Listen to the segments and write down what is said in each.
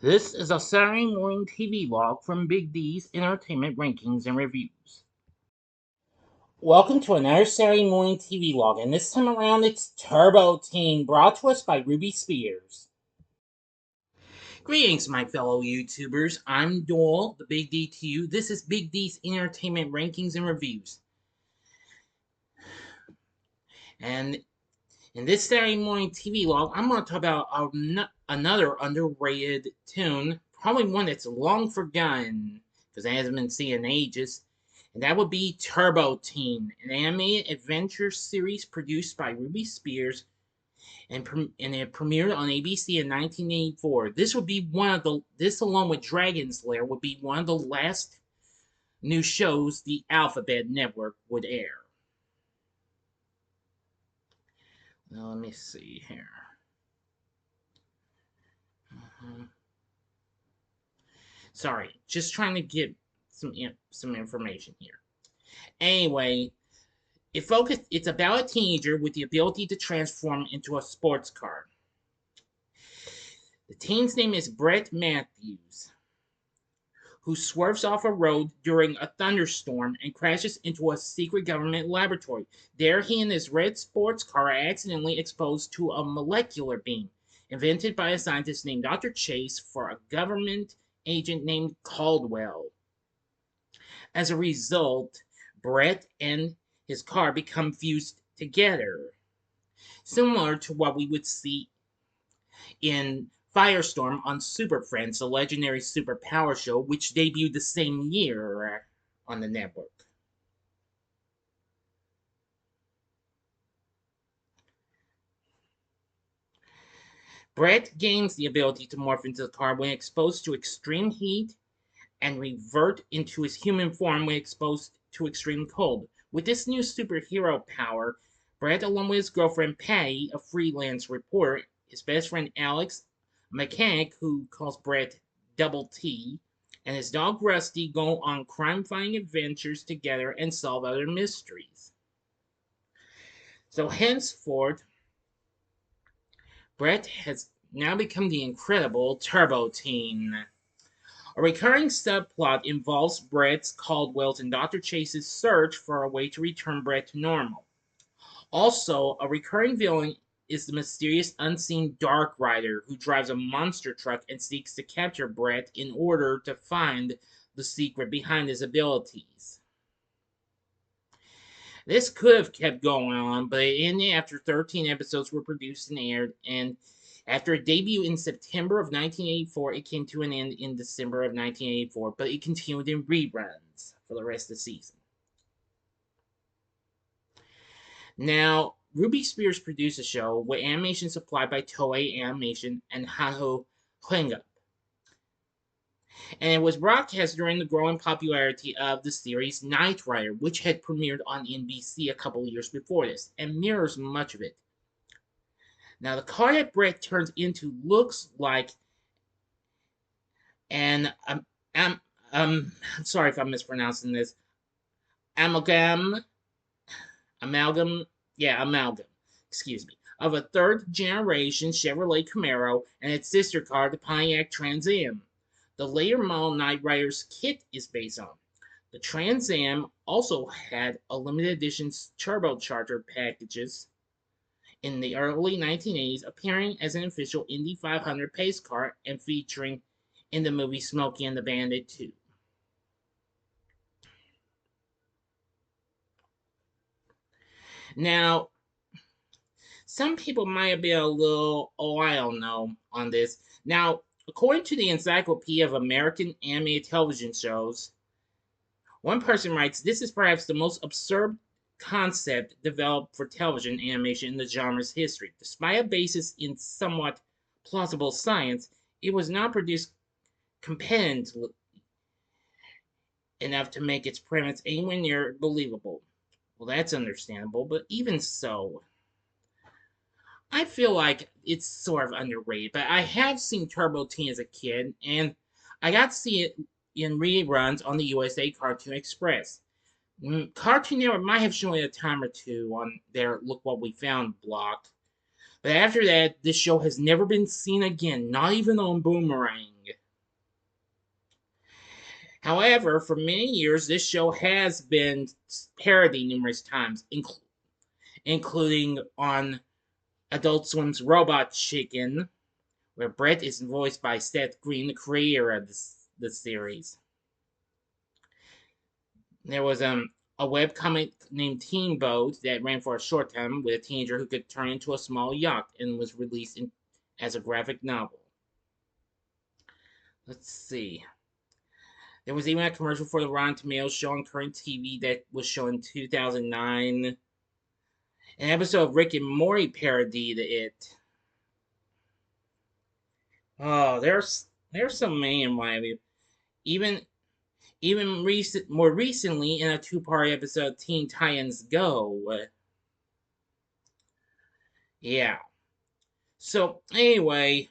This is a Saturday Morning TVLog from Big D's Entertainment Rankings and Reviews. Welcome to another Saturday Morning TVLog, and this time around it's Turbo Teen, brought to us by Ruby Spears. Greetings, my fellow YouTubers. I'm Doyle, the Big D to you. This is Big D's Entertainment Rankings and Reviews. And in this Saturday Morning TVLog, I'm going to talk about another underrated tune, probably one that's long forgotten, because it hasn't been seen in ages, and that would be Turbo Teen, an animated adventure series produced by Ruby Spears, and it premiered on ABC in 1984. This would be this along with Dragon's Lair, would be one of the last new shows the Alphabet Network would air. Now, let me see here. Sorry, just trying to get some information here. Anyway, it's about a teenager with the ability to transform into a sports car. The teen's name is Brett Matthews, who swerves off a road during a thunderstorm and crashes into a secret government laboratory. There, he and his red sports car are accidentally exposed to a molecular beam invented by a scientist named Dr. Chase for a government agent named Caldwell. As a result, Brett and his car become fused together, similar to what we would see in Firestorm on Super Friends, the legendary superpower show, which debuted the same year on the network. Brett gains the ability to morph into the car when exposed to extreme heat and revert into his human form when exposed to extreme cold. With this new superhero power, Brett, along with his girlfriend Patty, a freelance reporter, his best friend Alex, a mechanic who calls Brett Double T, and his dog Rusty go on crime-fighting adventures together and solve other mysteries. So henceforth, Brett has now become the incredible Turbo Teen. A recurring subplot involves Brett, Caldwell's, and Dr. Chase's search for a way to return Brett to normal. Also, a recurring villain is the mysterious unseen Dark Rider, who drives a monster truck and seeks to capture Brett in order to find the secret behind his abilities. This could have kept going on, but it ended after 13 episodes were produced and aired, and after a debut in September of 1984, it came to an end in December of 1984, but it continued in reruns for the rest of the season. Now, Ruby Spears produced the show with animation supplied by Toei Animation and Hanho Hengeup. And it was broadcast during the growing popularity of the series Knight Rider, which had premiered on NBC a couple years before this, and mirrors much of it. Now, the car that Brett turns into looks like an I'm sorry if I'm mispronouncing this. Amalgam. Excuse me. Of a third generation Chevrolet Camaro and its sister car, the Pontiac Trans Am. The later model Knight Rider's kit is based on. The Trans Am also had a limited edition turbocharger packages in the early 1980s, appearing as an official Indy 500 pace car and featuring in the movie Smokey and the Bandit 2. Now, some people might be a little, I don't know, on this. Now, according to the Encyclopedia of American Animated Television Shows, one person writes, "This is perhaps the most absurd concept developed for television animation in the genre's history. Despite a basis in somewhat plausible science, it was not produced competently enough to make its premise anywhere near believable." Well, that's understandable, but even so, I feel like it's sort of underrated. But I have seen Turbo Teen as a kid, and I got to see it in reruns on the USA Cartoon Express. Cartoon Network might have shown it a time or two on their Look What We Found block, But after that, this show has never been seen again, not even on Boomerang. However, for many years, this show has been parodied numerous times, including on Adult Swim's Robot Chicken, where Brett is voiced by Seth Green, the creator of the series. There was a webcomic named Teen Boat that ran for a short time with a teenager who could turn into a small yacht and was released as a graphic novel. Let's see. There was even a commercial for the Rotten Tomatoes show on current TV that was shown in 2009. An episode of Rick and Morty parodied it. Oh, there's so many in my view. Even more recently in a two-part episode of Teen Titans Go. Yeah. So anyway,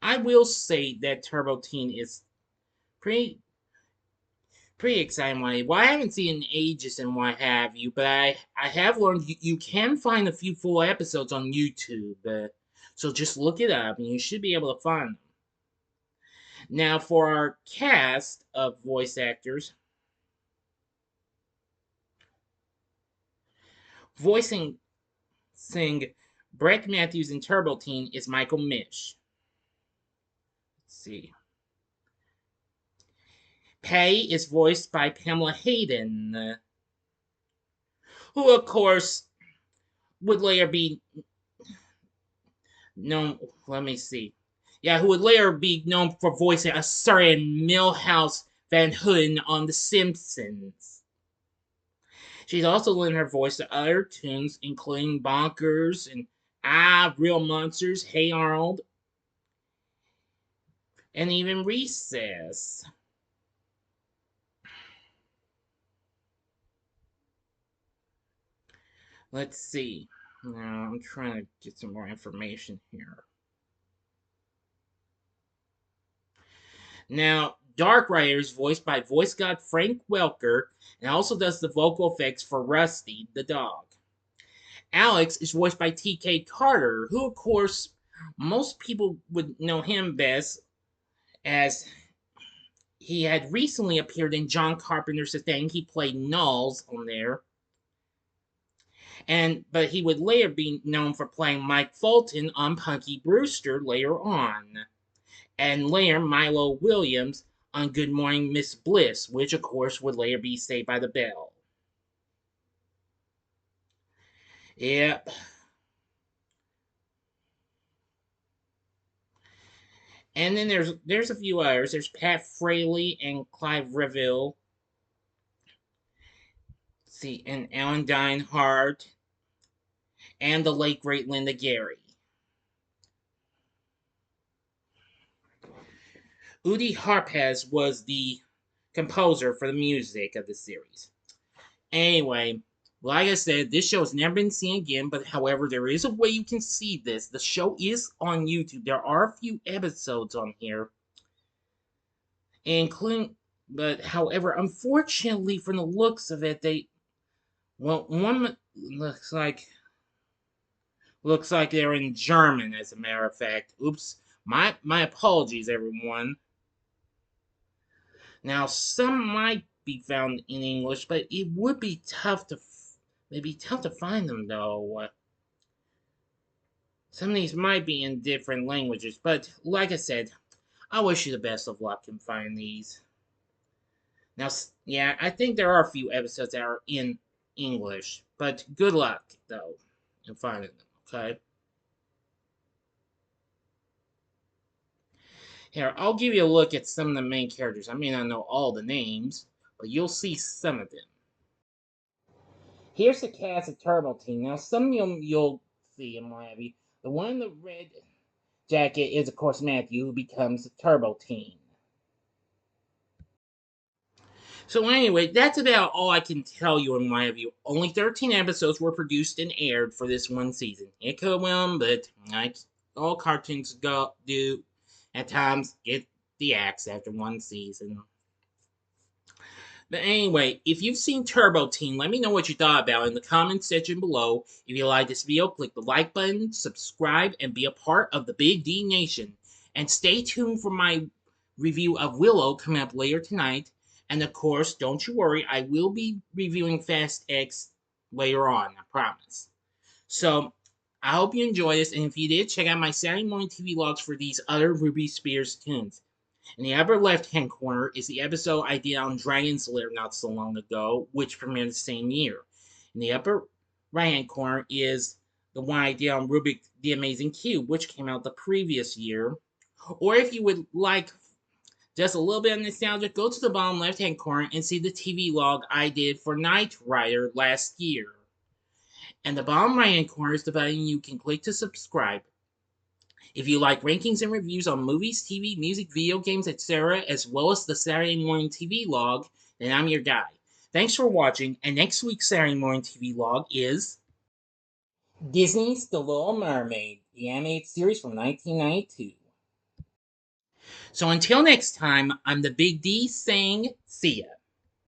I will say that Turbo Teen is pretty exciting. Well, I haven't seen it in ages and what have you, but I have learned you can find a few full episodes on YouTube. So just look it up and you should be able to find them. Now, for our cast of voice actors, voicing Brett Matthews in Turbo Teen is Michael Mish. Let's see. Patty is voiced by Pamela Hayden, who, of course, would later be known. Let me see. Yeah, who would later be known for voicing a certain Milhouse Van Houten on The Simpsons. She's also lent her voice to other tunes, including Bonkers and Real Monsters, Hey Arnold, and even Recess. Let's see. Now, I'm trying to get some more information here. Now, Dark Rider is voiced by voice god Frank Welker and also does the vocal effects for Rusty the dog. Alex is voiced by T.K. Carter, who, of course, most people would know him best as he had recently appeared in John Carpenter's The Thing. He played Knowles on there. But he would later be known for playing Mike Fulton on Punky Brewster later on. And later Milo Williams on Good Morning Miss Bliss, which of course would later be Saved by the Bell. Yep. And then there's a few others. There's Pat Fraley and Clive Reville. See, and Alan Dinehart. And the late great Linda Gary. Udi Harpaz was the composer for the music of the series. Anyway, like I said, this show has never been seen again, but however, there is a way you can see this. The show is on YouTube. There are a few episodes on here, including, but however, unfortunately, from the looks of it, one looks like they're in German, as a matter of fact. Oops, my apologies, everyone. Now, some might be found in English, but it would be tough to find them though. Some of these might be in different languages, but like I said, I wish you the best of luck in finding these. Now, yeah, I think there are a few episodes that are in English, but good luck though in finding them. Okay. Here, I'll give you a look at some of the main characters. I may not know all the names, but you'll see some of them. Here's the cast of Turbo Teen. Now, some of them you'll see in my have The one in the red jacket is, of course, Matthew, who becomes Turbo Teen. So anyway, that's about all I can tell you in my view. Only 13 episodes were produced and aired for this one season. It could win, but like all cartoons do, at times get the axe after one season. But anyway, if you've seen Turbo Teen, let me know what you thought about it in the comments section below. If you like this video, click the like button, subscribe, and be a part of the Big D Nation. And stay tuned for my review of Willow coming up later tonight. And of course, don't you worry, I will be reviewing Fast X later on, I promise. So, I hope you enjoy this, and if you did, check out my Saturday Morning TV logs for these other Ruby Spears tunes. In the upper left-hand corner is the episode I did on Dragon's Lair not so long ago, which premiered the same year. In the upper right-hand corner is the one I did on Rubik the Amazing Cube, which came out the previous year. Or if you would like just a little bit of nostalgia, go to the bottom left-hand corner and see the TV log I did for Knight Rider last year. And the bottom right-hand corner is the button you can click to subscribe. If you like rankings and reviews on movies, TV, music, video games, etc., as well as the Saturday Morning TV log, then I'm your guy. Thanks for watching, and next week's Saturday Morning TV log is Disney's The Little Mermaid, the animated series from 1992. So until next time, I'm the Big D saying, see ya.